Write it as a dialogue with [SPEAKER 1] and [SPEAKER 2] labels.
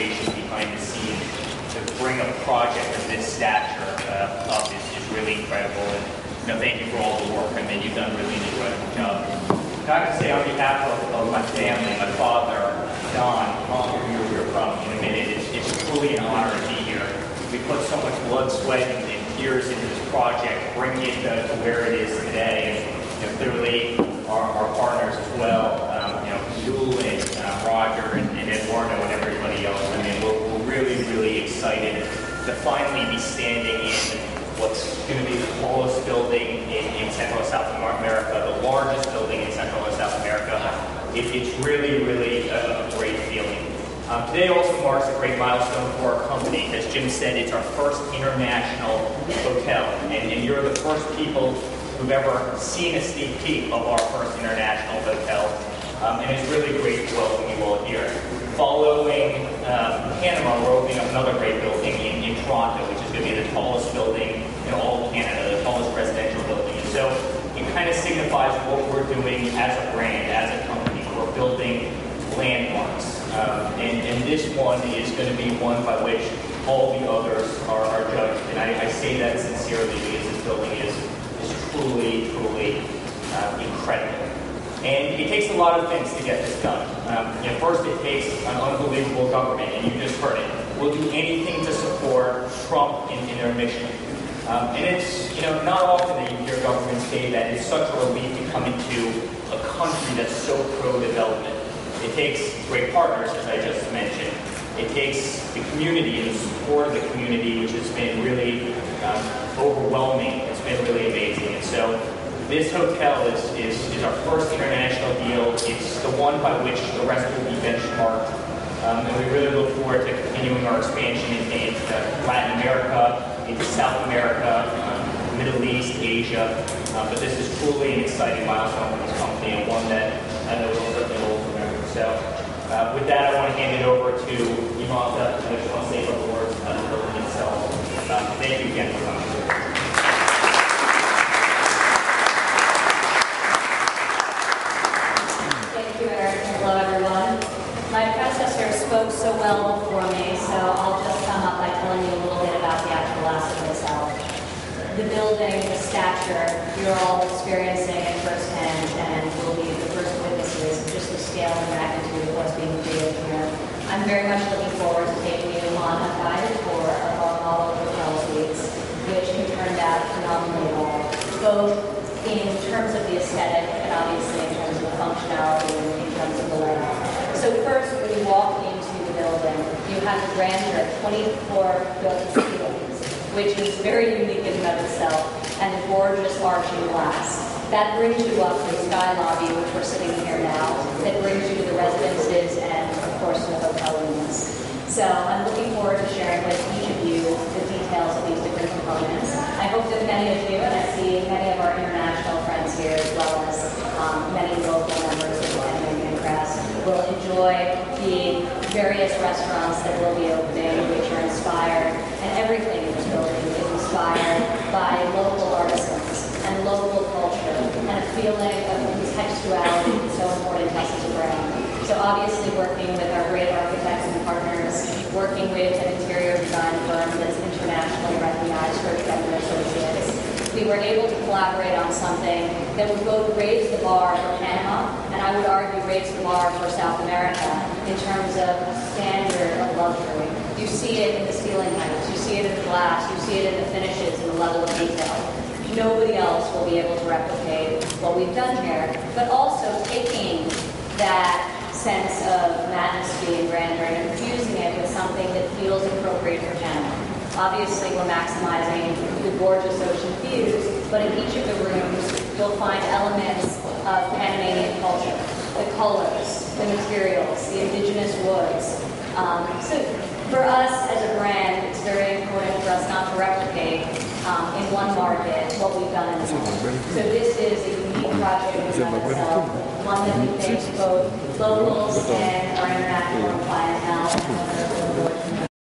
[SPEAKER 1] motivation behind the scenes to bring a project of this stature up is really incredible. And thank you for all the work. I mean, you've done really an incredible job. And I can say on behalf of my family, my father, Don, I'll give you where you're from in a minute. It's truly an honor to be here. We put so much blood, sweat, and tears into this project, bringing it to where it is today. And clearly, our partners as well, Yul and Roger and Eduardo and everybody else. I mean, we're really, really excited to finally be standing in what's going to be the tallest building in Central and South America, the largest building in Central and South America. It's really, really a great feeling. Today also marks a great milestone for our company. As Jim said, it's our first international hotel, and you're the first people who've ever seen a sneak peek of our first international hotel, and it's really great to welcome you all here. Following Panama, we're opening up another great building in Toronto, which is going to be the tallest building in all of Canada, the tallest residential building. And so it kind of signifies what we're doing as a brand, as a company. We're building landmarks. And this one is going to be one by which all the others are judged. And I say that sincerely because this building is truly, truly incredible. And it takes a lot of things to get this done. First, it takes an unbelievable government, and you just heard it. We'll do anything to support Trump in their mission. And it's not often that you hear governments say that it's such a relief to come into a country that's so pro-development. It takes great partners, as I just mentioned. It takes the community and the support of the community, which has been really overwhelming. It's been really amazing. And so this hotel is our first international deal. It's the one by which the rest will be benchmarked. And we really look forward to continuing our expansion into Latin America, into South America, Middle East, Asia. But this is truly an exciting milestone for this company, and one that I know we'll certainly all remember. So with that, I want to hand it over to Imelda. I just want to say a couple words about the building itself. Thank you again for coming.
[SPEAKER 2] Hello, everyone. My predecessor spoke so well before me, so I'll just sum up by telling you a little bit about the actual asset itself. The building, the stature, you're all experiencing it firsthand, and will be the first witnesses of just the scale and magnitude of what's being created here. I'm very much looking forward to taking you on a guided tour of our model hotel suites, which have turned out phenomenally well, both in terms of the aesthetic and obviously in terms of the functionality and in terms of the layout. So first, when you walk into the building, you have the grandeur of 24-foot ceilings, which is very unique in and of itself, and the gorgeous arching glass. That brings you up to the sky lobby, which we're sitting here now, that brings you to the residences and, of course, the hotel rooms. So I'm looking forward to sharing with each of you the details of these different components. I hope that many of you, and I see many of our international friends here as well as many local members of the Panama press, will enjoy the various restaurants that will be opening, which are inspired, and everything in this building is inspired by local artisans and local culture and a feeling of contextuality that's so important to us as a brand. So obviously working with our great architects and partners, working with an interior design firm that's internationally recognized for Tremor Associates, we were able to collaborate on something that would both raise the bar for Panama and I would argue raise the bar for South America in terms of standard of luxury. You see it in the ceiling heights, you see it in the glass, you see it in the finishes and the level of detail. Nobody else will be able to replicate what we've done here, but also taking that sense of majesty and grandeur and infusing it with something that feels appropriate for Panama. Obviously, we're maximizing the gorgeous ocean views, but in each of the rooms, you'll find elements of Panamanian culture, the colors, the materials, the indigenous woods. So for us as a brand, it's very important for us not to replicate in one market what we've done in another. So this is a unique project in and of itself, one that we think both locals and our international clientele